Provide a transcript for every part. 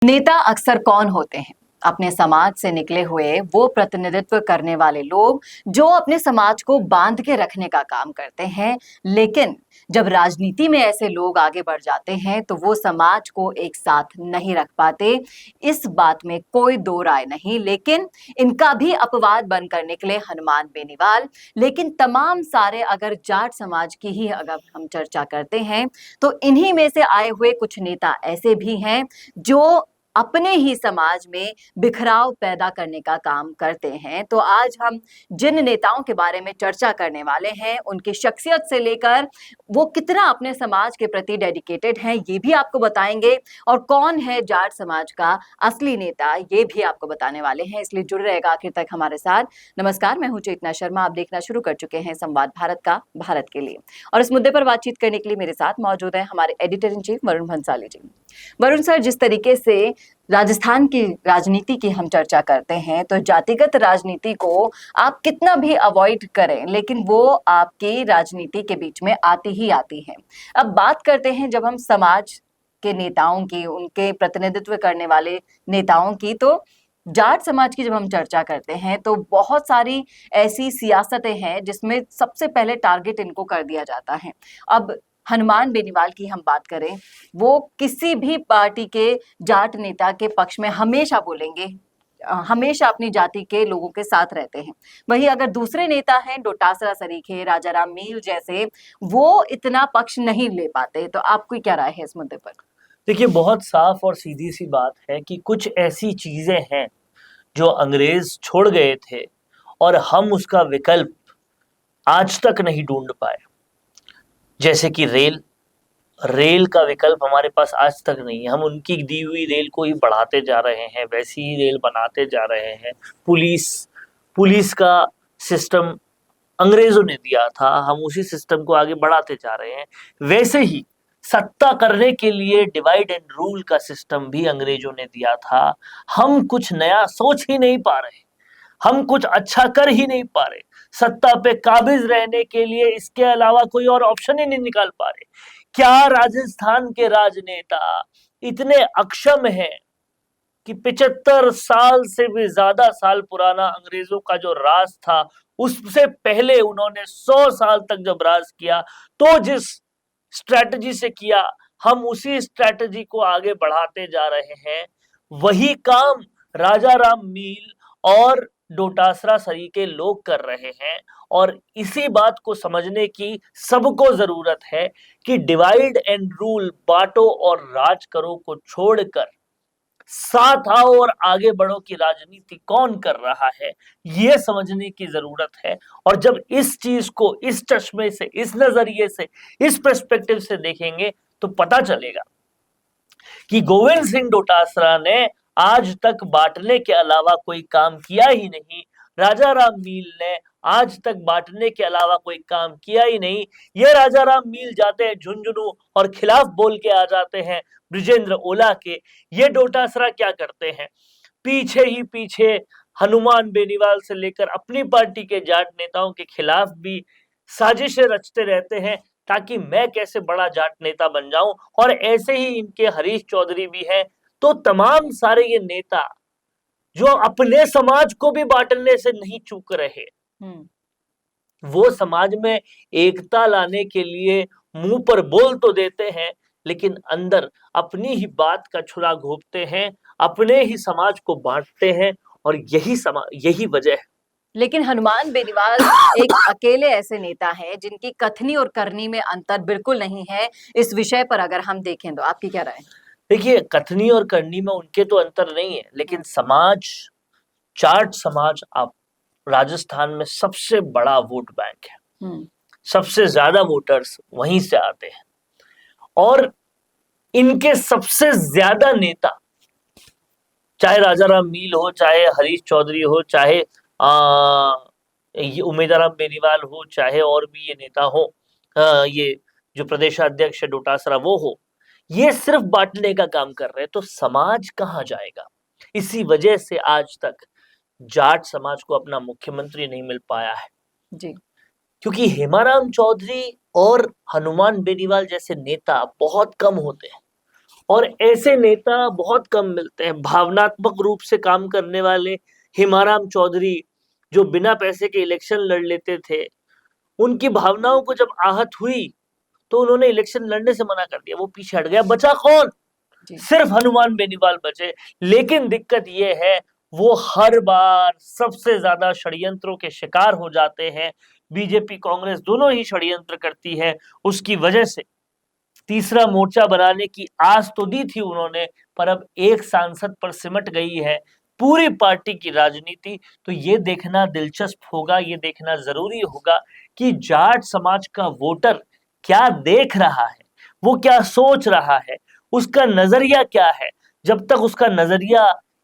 नेता अक्सर कौन होते हैं? अपने समाज से निकले हुए वो प्रतिनिधित्व करने वाले लोग जो अपने समाज को बांध के रखने का काम करते हैं। लेकिन जब राजनीति में ऐसे लोग आगे बढ़ जाते हैं तो वो समाज को एक साथ नहीं रख पाते। इस बात में कोई दो राय नहीं। लेकिन इनका भी अपवाद बनकर निकले हनुमान बेनीवाल। लेकिन तमाम सारे अगर जाट समाज की ही अगर हम चर्चा करते हैं तो इन्हीं में से आए हुए कुछ नेता ऐसे भी हैं जो अपने ही समाज में बिखराव पैदा करने का काम करते हैं। तो आज हम जिन नेताओं के बारे में चर्चा करने वाले हैं, उनकी शख्सियत से लेकर वो कितना अपने समाज के प्रति डेडिकेटेड हैं, ये भी आपको बताएंगे। और कौन है जाट समाज का असली नेता, ये भी आपको बताने वाले हैं। इसलिए जुड़े रहेगा आखिर तक हमारे साथ। नमस्कार, मैं हूं चेतना शर्मा। आप देखना शुरू कर चुके हैं संवाद भारत का, भारत के लिए। और इस मुद्दे पर बातचीत करने के लिए मेरे साथ मौजूद हैं हमारे editor in chief Varun Bhansali ji. Varun sir, जिस तरीके से राजस्थान की राजनीति की हम चर्चा करते हैं तो जातिगत राजनीति को आप कितना भी अवॉइड करें लेकिन वो आपकी राजनीति के बीच में आती ही आती है। अब बात करते हैं जब हम समाज के नेताओं की, उनके प्रतिनिधित्व करने वाले नेताओं की, तो जाट समाज की जब हम चर्चा करते हैं तो बहुत सारी ऐसी सियासतें हैं जिसमें सबसे पहले टारगेट इनको कर दिया जाता है। अब हनुमान बेनीवाल की हम बात करें, वो किसी भी पार्टी के जाट नेता के पक्ष में हमेशा बोलेंगे, हमेशा अपनी जाति के लोगों के साथ रहते हैं। वहीं अगर दूसरे नेता हैं डोटासरा सरीखे, राजाराम मील जैसे, वो इतना पक्ष नहीं ले पाते। तो आपकी क्या राय है इस मुद्दे पर? देखिए, बहुत साफ और सीधी सी बात है कि कुछ ऐसी चीजें हैं जो अंग्रेज छोड़ गए थे और हम उसका विकल्प आज तक नहीं ढूंढ पाए। जैसे कि रेल का विकल्प हमारे पास आज तक नहीं है। हम उनकी दी हुई रेल को ही बढ़ाते जा रहे हैं, वैसी ही रेल बनाते जा रहे हैं। पुलिस का सिस्टम अंग्रेजों ने दिया था, हम उसी सिस्टम को आगे बढ़ाते जा रहे हैं। वैसे ही सत्ता करने के लिए डिवाइड एंड रूल का सिस्टम भी अंग्रेजों ने दिया था। हम कुछ नया सोच ही नहीं पा रहे, हम कुछ अच्छा कर ही नहीं पा रहे। सत्ता पे काबिज रहने के लिए इसके अलावा कोई और ऑप्शन ही नहीं निकाल पा रहे। क्या राजस्थान के राजनेता इतने अक्षम हैं कि 75 साल से भी ज्यादा साल पुराना अंग्रेजों का जो राज था, उससे पहले उन्होंने 100 साल तक जब राज किया तो जिस स्ट्रेटजी से किया, हम उसी स्ट्रेटजी को आगे बढ़ाते जा रहे हैं। वही काम राजा राम मील और डोटासरा सरी के लोग कर रहे हैं। और इसी बात को समझने की सबको जरूरत है कि डिवाइड एंड रूल, बांटो और राज करो को छोड़कर साथ आओ और आगे बढ़ो की राजनीति कौन कर रहा है, यह समझने की जरूरत है। और जब इस चीज को इस चश्मे से, इस नजरिए से, इस पर्सपेक्टिव से देखेंगे तो पता चलेगा कि गोविंद सिंह डोटासरा ने आज तक बांटने के अलावा कोई काम किया ही नहीं। राजा राम मील ने आज तक बांटने के अलावा कोई काम किया ही नहीं। ये राजा राम मील जाते हैं झुंझुनू और खिलाफ बोल के आ जाते हैं ब्रिजेंद्र ओला के। ये डोटासरा क्या करते हैं, पीछे ही पीछे हनुमान बेनीवाल से लेकर अपनी पार्टी के जाट नेताओं के खिलाफ भी साजिशें रचते रहते हैं ताकि मैं कैसे बड़ा जाट नेता बन जाऊं। और ऐसे ही इनके हरीश चौधरी भी हैं। तो तमाम सारे ये नेता जो अपने समाज को भी बांटने से नहीं चूक रहे, वो समाज में एकता लाने के लिए मुंह पर बोल तो देते हैं लेकिन अंदर अपनी ही बात का छुरा घोंपते हैं, अपने ही समाज को बांटते हैं। और यही वजह है। लेकिन हनुमान बेनीवाल एक अकेले ऐसे नेता हैं जिनकी कथनी और करनी में अंतर बिल्कुल नहीं है। इस विषय पर अगर हम देखें तो आपकी क्या राय है? देखिए, कथनी और करनी में उनके तो अंतर नहीं है, लेकिन जाट समाज आप राजस्थान में सबसे बड़ा वोट बैंक है। सबसे ज्यादा वोटर्स वहीं से आते हैं और इनके सबसे ज्यादा नेता, चाहे राजाराम मील हो, चाहे हरीश चौधरी हो, चाहे ये उमेदराम बेनीवाल हो, चाहे और भी ये नेता हो, ये जो प्रदेशाध्यक्ष है डोटासरा वो हो, ये सिर्फ बांटने का काम कर रहे हैं। तो समाज कहाँ जाएगा? इसी वजह से आज तक जाट समाज को अपना मुख्यमंत्री नहीं मिल पाया है जी, क्योंकि हेमाराम चौधरी और हनुमान बेनीवाल जैसे नेता बहुत कम होते हैं और ऐसे नेता बहुत कम मिलते हैं। भावनात्मक रूप से काम करने वाले हिमाराम चौधरी, जो बिना पैसे के इलेक्शन लड़ लेते थे, उनकी भावनाओं को जब आहत हुई तो उन्होंने इलेक्शन लड़ने से मना कर दिया, वो पीछे हट गया। बचा कौन? जी। सिर्फ हनुमान बेनीवाल बचे। लेकिन दिक्कत ये है, वो हर बार सबसे ज्यादा षड्यंत्रों के शिकार हो जाते हैं। बीजेपी कांग्रेस दोनों ही षड्यंत्र करती है। उसकी वजह से तीसरा मोर्चा बनाने की आस तो दी थी उन्होंने, पर अब एक सांसद पर सिमट गई है पूरी पार्टी की राजनीति। तो ये देखना दिलचस्प होगा, ये देखना जरूरी होगा कि जाट समाज का वोटर क्या देख रहा है, वो क्या सोच रहा है, उसका नजरिया क्या है। जब तक उसका नजरिया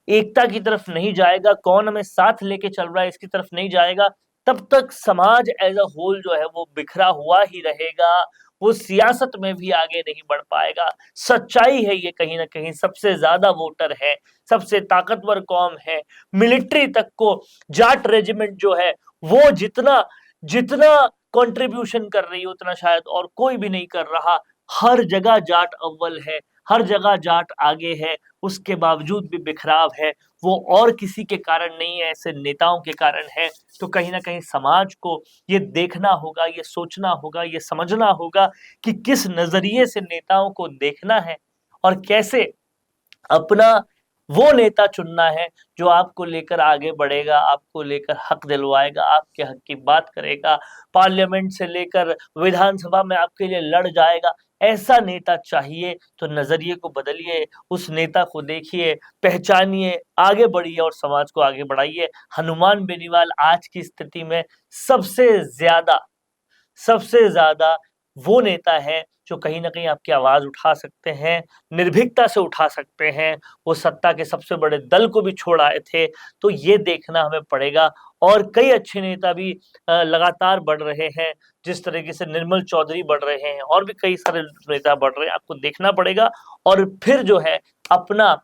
एकता की तरफ नहीं जाएगा, कौन हमें साथ लेके चल रहा है इसकी तरफ नहीं जाएगा, तब तक समाज एज अ होल जो है वो बिखरा हुआ ही रहेगा। वो सियासत में भी आगे नहीं बढ़ पाएगा। सच्चाई है ये, कहीं ना कहीं सबसे ज्यादा वोटर है, सबसे ताकतवर कौम है। मिलिट्री तक को जाट रेजिमेंट जो है वो जितना जितना कंट्रीब्यूशन कर रही है उतना शायद और कोई भी नहीं कर रहा। हर जगह जाट अव्वल है, हर जगह जाट आगे है, उसके बावजूद भी बिखराव है। वो और किसी के कारण नहीं है, ऐसे नेताओं के कारण है। तो कहीं ना कहीं समाज को ये देखना होगा, ये सोचना होगा, ये समझना होगा कि किस नजरिए से नेताओं को देखना है और कैसे अपना वो नेता चुनना है जो आपको लेकर आगे बढ़ेगा, आपको लेकर हक दिलवाएगा, आपके हक की बात करेगा, पार्लियामेंट से लेकर विधानसभा में आपके लिए लड़ जाएगा। ऐसा नेता चाहिए। तो नजरिए को बदलिए, उस नेता को देखिए, पहचानिए, आगे बढ़िए और समाज को आगे बढ़ाइए। हनुमान बेनीवाल आज की स्थिति में सबसे ज्यादा वो नेता है जो कहीं ना कहीं आपकी आवाज उठा सकते हैं, निर्भीकता से उठा सकते हैं। वो सत्ता के सबसे बड़े दल को भी छोड़ आए थे। तो ये देखना हमें पड़ेगा। और कई अच्छे नेता भी लगातार बढ़ रहे हैं, जिस तरीके से निर्मल चौधरी बढ़ रहे हैं, और भी कई सारे नेता बढ़ रहे हैं। आपको देखना पड़ेगा और फिर जो है अपना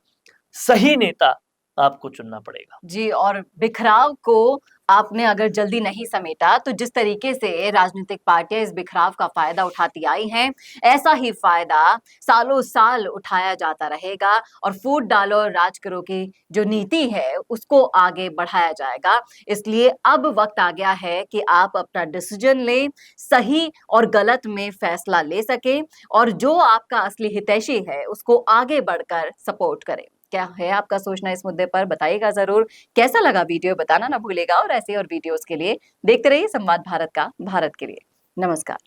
सही नेता आपको चुनना पड़ेगा। जी, और बिखराव को आपने अगर जल्दी नहीं समेटा तो जिस तरीके से राजनीतिक पार्टियां इस बिखराव का फायदा उठाती आई हैं, ऐसा ही फायदा सालों साल उठाया जाता रहेगा और फूट डालो और राज करो की जो नीति है उसको आगे बढ़ाया जाएगा। इसलिए अब वक्त आ गया है कि आप अपना डिसीजन लें, सही और गलत में फैसला ले सके और जो आपका असली हितैषी है उसको आगे बढ़कर सपोर्ट करें। क्या है आपका सोचना इस मुद्दे पर, बताइएगा जरूर। कैसा लगा वीडियो बताना ना भूलेगा और ऐसे और वीडियोस के लिए देखते रहिए संवाद भारत का, भारत के लिए। नमस्कार।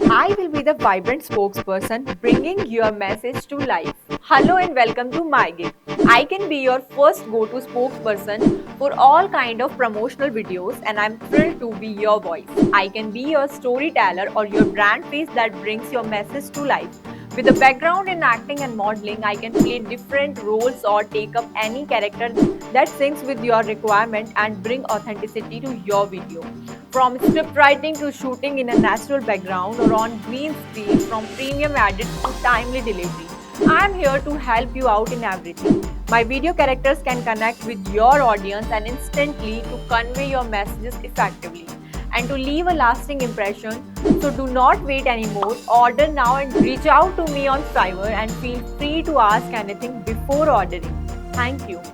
I will be the vibrant spokesperson bringing your message to life. Hello and welcome to MyGig. I can be your first go-to spokesperson for all kind of promotional videos and I'm thrilled to be your voice. I can be your storyteller or your brand face that brings your message to life. With a background in acting and modeling, I can play different roles or take up any character that syncs with your requirement and bring authenticity to your video. From script writing to shooting in a natural background or on green screen, from premium edits to timely delivery, I am here to help you out in everything. My video characters can connect with your audience and instantly to convey your messages effectively and to leave a lasting impression. So do not wait anymore. Order now and reach out to me on Fiverr and feel free to ask anything before ordering. Thank you.